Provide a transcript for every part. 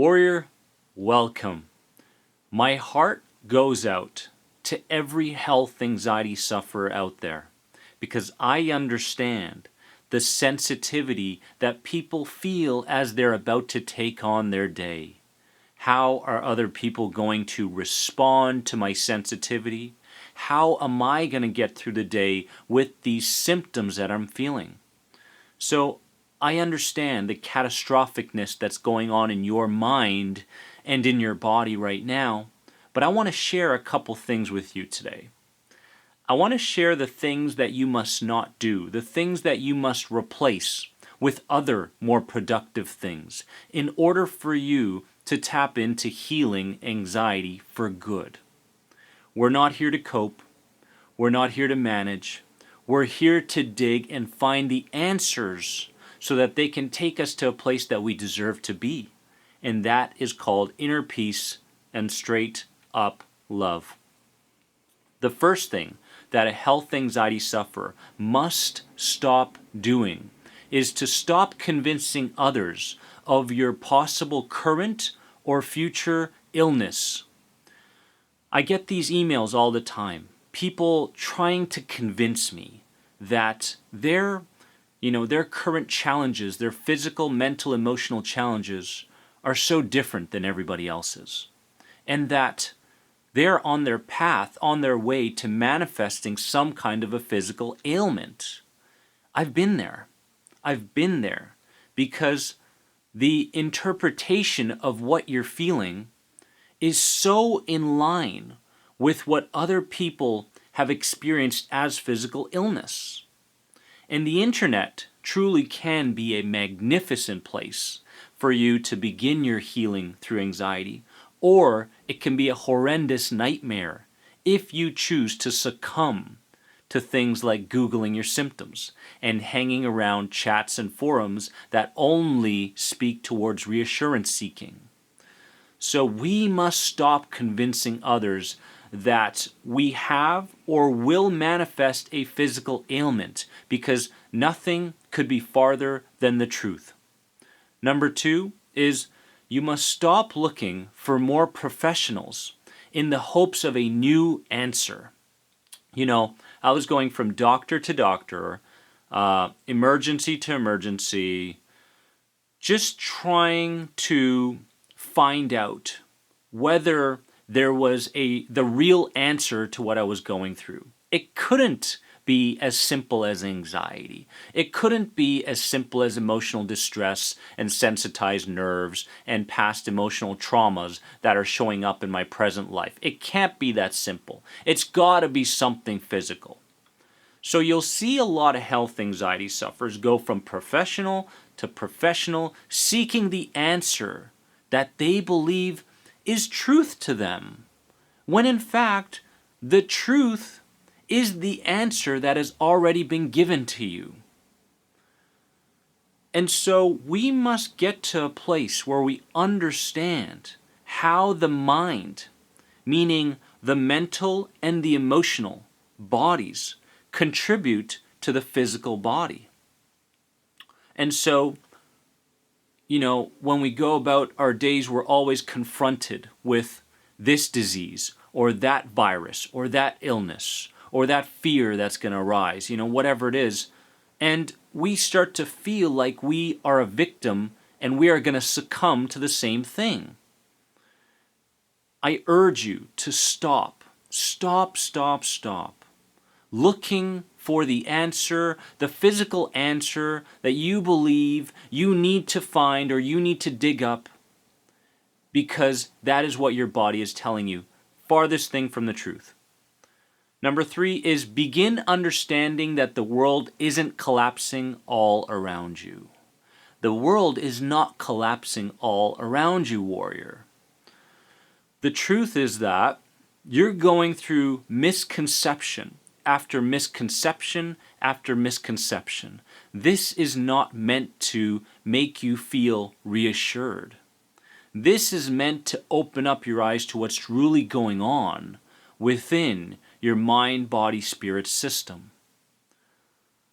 Warrior, welcome. My heart goes out to every health anxiety sufferer out there because I understand the sensitivity that people feel as they're about to take on their day. How are other people going to respond to my sensitivity? How am I going to get through the day with these symptoms that I'm feeling? So I understand the catastrophicness that's going on in your mind and in your body right now, but I want to share a couple things with you today. I want to share the things that you must not do, the things that you must replace with other more productive things in order for you to tap into healing anxiety for good. We're not here to cope. We're not here to manage. We're here to dig and find the answers so that they can take us to a place that we deserve to be. And that is called inner peace and straight up love. The first thing that a health anxiety sufferer must stop doing is to stop convincing others of your possible current or future illness. I get these emails all the time. People trying to convince me that their current challenges, their physical, mental, emotional challenges are so different than everybody else's. And that they're on their path, on their way to manifesting some kind of a physical ailment. I've been there. I've been there because the interpretation of what you're feeling is so in line with what other people have experienced as physical illness. And the internet truly can be a magnificent place for you to begin your healing through anxiety, or it can be a horrendous nightmare if you choose to succumb to things like Googling your symptoms and hanging around chats and forums that only speak towards reassurance seeking. So we must stop convincing others that we have or will manifest a physical ailment because nothing could be farther than the truth. Number 2 is you must stop looking for more professionals in the hopes of a new answer. I was going from doctor to doctor, emergency to emergency, just trying to find out whether there was the real answer to what I was going through. It couldn't be as simple as anxiety. It couldn't be as simple as emotional distress and sensitized nerves and past emotional traumas that are showing up in my present life. It can't be that simple. It's got to be something physical. So you'll see a lot of health anxiety sufferers go from professional to professional, seeking the answer that they believe is truth to them, when in fact, the truth is the answer that has already been given to you. And so we must get to a place where we understand how the mind, meaning the mental and the emotional bodies, contribute to the physical body. And so, when we go about our days, we're always confronted with this disease or that virus or that illness or that fear that's going to arise, whatever it is. And we start to feel like we are a victim and we are going to succumb to the same thing. I urge you to stop looking for the answer, the physical answer that you believe you need to find or you need to dig up, because that is what your body is telling you. Farthest thing from the truth. Number 3 is begin understanding that the world isn't collapsing all around you. The world is not collapsing all around you, warrior. The truth is that you're going through misconception after misconception after misconception. This is not meant to make you feel reassured. This is meant to open up your eyes to what's really going on within your mind, body, spirit system.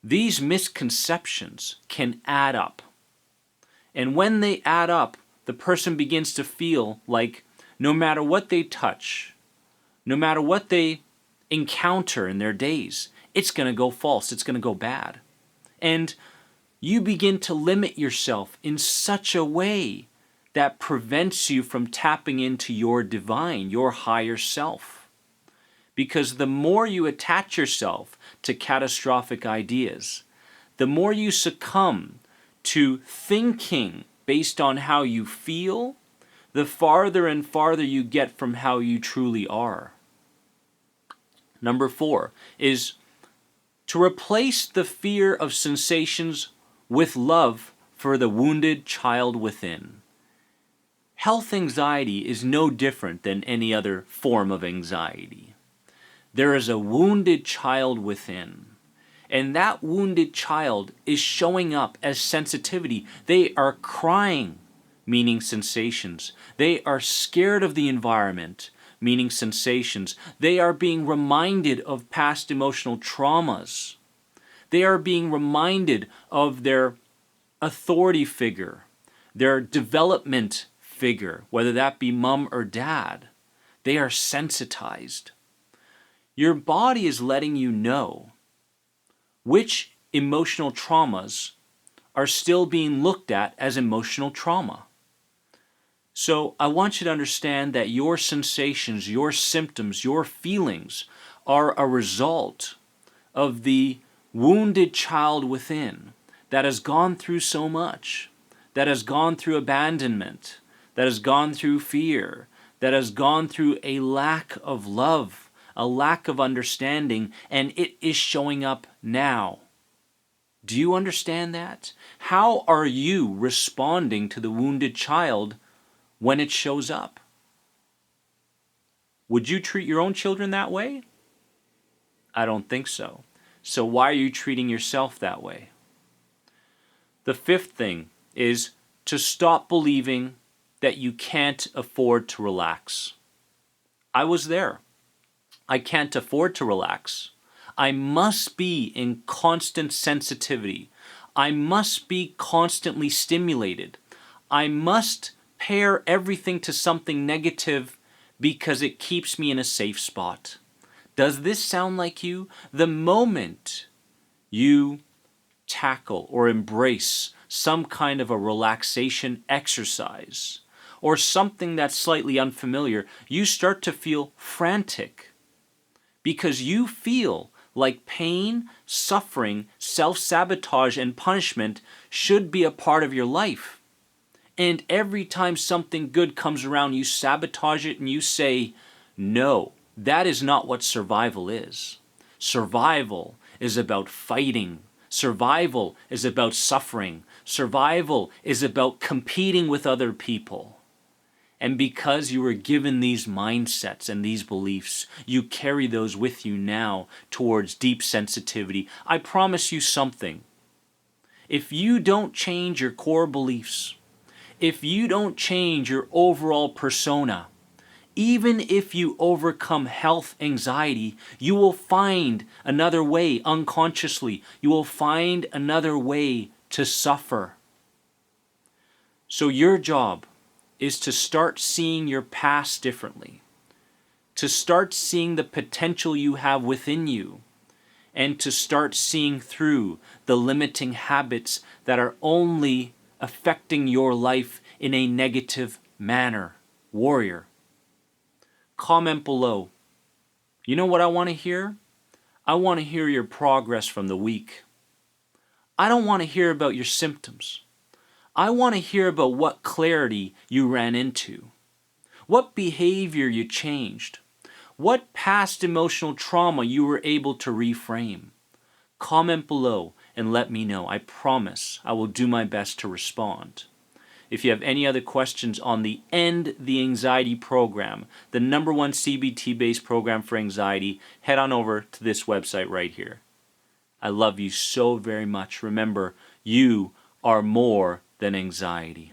These misconceptions can add up. And when they add up, the person begins to feel like no matter what they touch, no matter what they encounter in their days, it's going to go false, it's going to go bad. And you begin to limit yourself in such a way that prevents you from tapping into your divine, your higher self. Because the more you attach yourself to catastrophic ideas, the more you succumb to thinking based on how you feel, the farther and farther you get from how you truly are. Number 4 is to replace the fear of sensations with love for the wounded child within. Health anxiety is no different than any other form of anxiety. There is a wounded child within, and that wounded child is showing up as sensitivity. They are crying, meaning sensations. They are scared of the environment, meaning sensations. They are being reminded of past emotional traumas. They are being reminded of their authority figure, their development figure, whether that be mom or dad. They are sensitized. Your body is letting you know which emotional traumas are still being looked at as emotional trauma. So I want you to understand that your sensations, your symptoms, your feelings are a result of the wounded child within that has gone through so much, that has gone through abandonment, that has gone through fear, that has gone through a lack of love, a lack of understanding, and it is showing up now. Do you understand that? How are you responding to the wounded child when it shows up? Would you treat your own children that way? I don't think so. So why are you treating yourself that way? The 5th thing is to stop believing that you can't afford to relax. I was there. I can't afford to relax. I must be in constant sensitivity. I must be constantly stimulated. I must pair everything to something negative because it keeps me in a safe spot. Does this sound like you? The moment you tackle or embrace some kind of a relaxation exercise or something that's slightly unfamiliar, you start to feel frantic because you feel like pain, suffering, self-sabotage, and punishment should be a part of your life. And every time something good comes around, you sabotage it and you say, no, that is not what survival is. Survival is about fighting. Survival is about suffering. Survival is about competing with other people. And because you were given these mindsets and these beliefs, you carry those with you now towards deep sensitivity. I promise you something. If you don't change your core beliefs, if you don't change your overall persona, even if you overcome health anxiety, you will find another way unconsciously. You will find another way to suffer. So your job is to start seeing your past differently, to start seeing the potential you have within you, and to start seeing through the limiting habits that are only affecting your life in a negative manner. Warrior, comment below. You know what I want to hear? I want to hear your progress from the week. I don't want to hear about your symptoms. I want to hear about what clarity you ran into, what behavior you changed, what past emotional trauma you were able to reframe. Comment below and let me know. I promise I will do my best to respond. If you have any other questions on the End the Anxiety program, the #1 CBT-based program for anxiety, head on over to this website right here. I love you so very much. Remember, you are more than anxiety.